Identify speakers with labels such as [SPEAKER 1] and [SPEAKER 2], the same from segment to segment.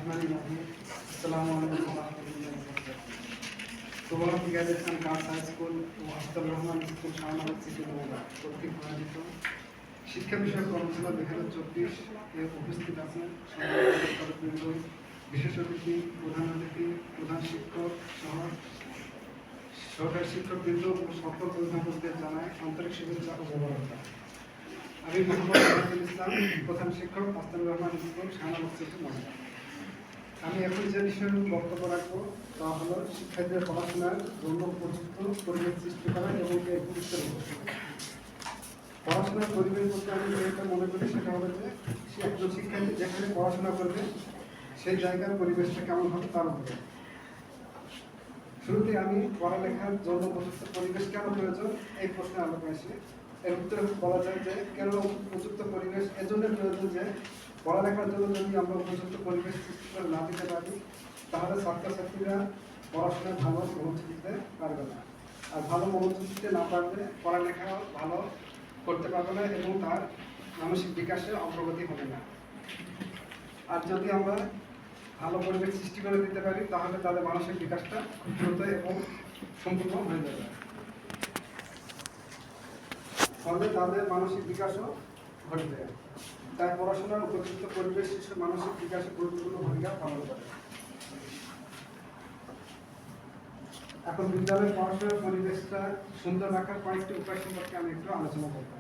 [SPEAKER 1] Bismillahirrahmanirrahim. Assalamualaikum warahmatullahi wabarakatuh. Towards Graduation Girls High School ও Aftabur Rahman school Shahnagar city Naogaon কর্তৃক আয়োজিত শিক্ষা বিষয়ক কর্মশালা 2024 এ উপস্থিত আছেন সর্ববৃন্দ, বিশেষ অতিথি, প্রধান অতিথি, প্রধান শিক্ষক সহ সহকারী শিক্ষকবৃন্দ ও সকল অভিভাবকদের জানায় আন্তরিক শুভেচ্ছা ও মোবারকবাদ। আমি মোহাম্মদ আবুল ইসলাম, প্রধান শিক্ষক, আফতাবুর রহমান স্কুল শাহনগর সিটি নওগাঁ। আমি এখন যে বিষয়ে বক্তব্য রাখবো তা হলো শিক্ষার্থীদের পড়াশোনার জন্য উপযুক্ত পরিবেশ সৃষ্টি করা এবং এর গুরুত্বের উপর। পড়াশোনার পরিবেশ বলতে আমি যেটা মনে করি সেটা হলো যে একজন শিক্ষার্থী যেখানে পড়াশোনা করবে সেই জায়গার পরিবেশটা কেমন হবে তার উপরে। শুরুতে আমি পড়ালেখার জন্য উপযুক্ত পরিবেশ কেন প্রয়োজন এই প্রশ্নে আলোচনা আসি। এর উত্তরে বলা যায় যে কেন উপযুক্ত পরিবেশ এজন্য প্রয়োজন যে পড়ালেখার জন্য যদি আমরা উপযুক্ত পরিবেশ সৃষ্টি করে না দিতে পারি তাহলে ছাত্রছাত্রীরা পড়াশোনায় ভালো মনোযোগ দিতে পারবে না, আর ভালো মনোযোগ দিতে না পারলে পড়ালেখা ভালো করতে পারবে না এবং তার মানসিক বিকাশে অগ্রগতি হবে না। আর যদি আমরা ভালো পরিবেশ সৃষ্টি করে দিতে পারি তাহলে তাদের মানসিক বিকাশটা খুব দ্রুত এবং সম্পূর্ণ হয়ে যাবে, ফলে তাদের মানসিক বিকাশও ঘটবে। তাই পড়াশোনার উপযুক্ত পরিবেশ শিশুর মানসিক বিকাশে গুরুত্বপূর্ণ ভূমিকা পালন করে। এখন বিদ্যালয়ের পড়াশোনার পরিবেশটা সুন্দর রাখার কয়েকটি উপায় সম্পর্কে আমি একটু আলোচনা করব।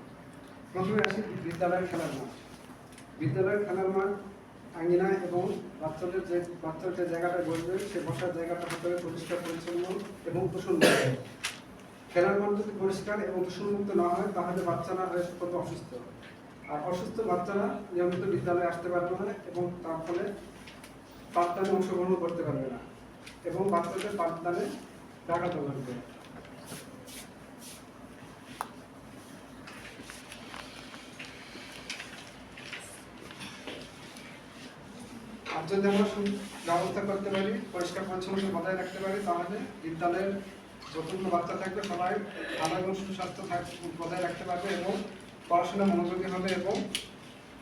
[SPEAKER 1] প্রথমে আসি বিদ্যালয়ের খেলার মাঠ। বিদ্যালয়ের খেলার মাঠ আঙিনা এবং বাচ্চাদের যে জায়গাটা বসবে সে বসার জায়গাটা হতে হবে পরিষ্কার পরিচ্ছন্ন এবং দূষণমুক্ত। খেলার মাঠ যদি পরিষ্কার এবং দূষণমুক্ত না হয় তাহলে বাচ্চারা হয়ে করবে অসুস্থ, আর অসুস্থ বাচ্চারা নিয়মিত বিদ্যালয়ে আসতে পারবে না এবং তার ফলে পাঠদানে অংশগ্রহণ করতে পারবে না এবং বাচ্চাদের পাঠদানে ব্যাঘাত ঘটবে। আর যদি আমরা ব্যবস্থা করতে পারি, পরিষ্কার পরিচ্ছন্নতা বজায় রাখতে পারি, তাহলে বিদ্যালয়ের যতগুলো বাচ্চা থাকবে সবাই ভালো এবং সুস্বাস্থ্য বজায় রাখতে পারবে এবং পড়াশোনা মনোযোগী হবে এবং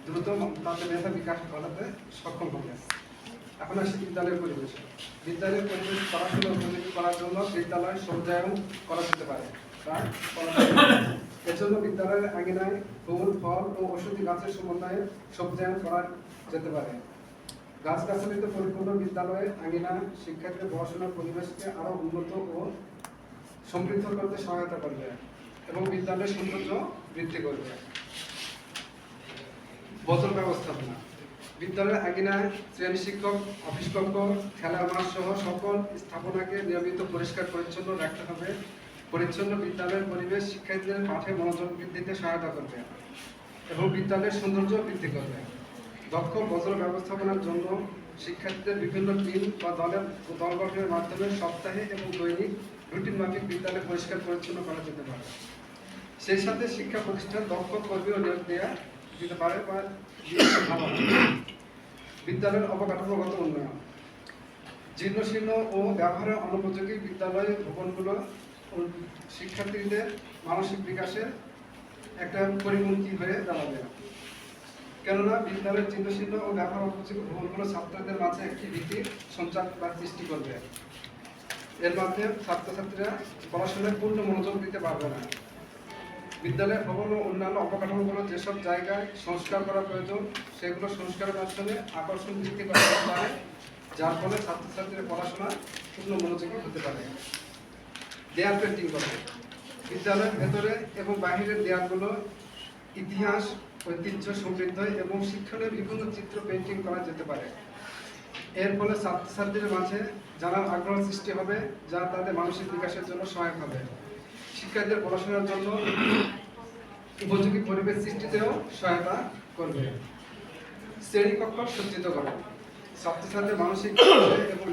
[SPEAKER 1] দ্রুত তাদের মেধা বিকাশ ঘটাতে সক্ষম হবে। এখন আসি বিদ্যালয়ের পরিবেশ। বিদ্যালয়ের পরিবেশ পড়াশোনা উপযোগী করার জন্য বিদ্যালয় সজ্জায়ন করা যেতে পারে। এর জন্য বিদ্যালয়ের আঙিনায় ফুল, ফল ও ঔষধি গাছের সমন্বয়ে সজ্জায়ন করা যেতে পারে। গাছগাছালিতে পরিপূর্ণ বিদ্যালয়ের আঙিনা শিক্ষার্থীদের পড়াশোনার পরিবেশকে আরও উন্নত ও সমৃদ্ধ করতে সহায়তা করবে এবং বিদ্যালয়ের সৌন্দর্য বৃদ্ধি করবে। বোতল ব্যবস্থাপনা। বিদ্যালয়ের আঙিনায় শ্রেণী শিক্ষক, অফিস কক্ষ, খেলার মাঠ সহ সকল স্থাপনাকে নিয়মিত পরিষ্কার পরিচ্ছন্ন রাখতে হবে। পরিচ্ছন্ন বিদ্যালয়ের পরিবেশ শিক্ষার্থীদের পাঠে মনোযোগ বৃদ্ধিতে সহায়তা করবে এবং বিদ্যালয়ের সৌন্দর্য বৃদ্ধি করবে। দক্ষ বোতল ব্যবস্থাপনার জন্য শিক্ষার্থীদের বিভিন্ন টিম বা দল গঠনের মাধ্যমে সপ্তাহে এবং দৈনিক রুটিন মাফিক বিদ্যালয় পরিষ্কার পরিচ্ছন্ন করা যেতে পারে। সেই সাথে শিক্ষা প্রতিষ্ঠান দক্ষ কর্মীও নিয়োগ দেওয়া দিতে পারে বা ভালো। বিদ্যালয়ের অবকাঠামোগত উন্নয়ন। জীর্ণশীর্ণ ও ব্যবহারের অনুপযোগী বিদ্যালয় ভবনগুলো শিক্ষার্থীদের মানসিক বিকাশের একটা পরিপন্থী হয়ে দাঁড়াবে, কেননা বিদ্যালয়ের জীর্ণশীর্ণ ও ব্যবহার অনুপযোগী ভবনগুলো ছাত্রদের মাঝে একটি ভীতির সঞ্চার বা সৃষ্টি করবে। এর মাধ্যমে ছাত্রছাত্রীরা পড়াশোনায় পূর্ণ মনোযোগ দিতে পারবে না। বিদ্যালয়ের ভবন ও অন্যান্য অবকাঠামোগুলো যেসব জায়গায় সংস্কার করা প্রয়োজন সেগুলো সংস্কারের মাধ্যমে আকর্ষণ বৃদ্ধি করা যায়, যার ফলে ছাত্রছাত্রীরা পড়াশোনা পূর্ণ মনোযোগী হতে পারে। দেয়াল পেন্টিং করা। বিদ্যালয়ের ভেতরে এবং বাহিরের দেয়ালগুলো ইতিহাস, ঐতিহ্য সমৃদ্ধ এবং শিক্ষণীয় বিভিন্ন চিত্র পেন্টিং করা যেতে পারে। এর ফলে ছাত্রছাত্রীদের মাঝে জানার আগ্রহ সৃষ্টি হবে, যা তাদের মানসিক বিকাশের জন্য সহায়ক হবে। শিক্ষার্থীদের পড়াশোনার জন্য উপযোগী পরিবেশ সৃষ্টিতেও সহায়তা করবে। শ্রেণীকক্ষ সজ্জিত করা। ছাত্রছাত্রীদের মানসিক এবং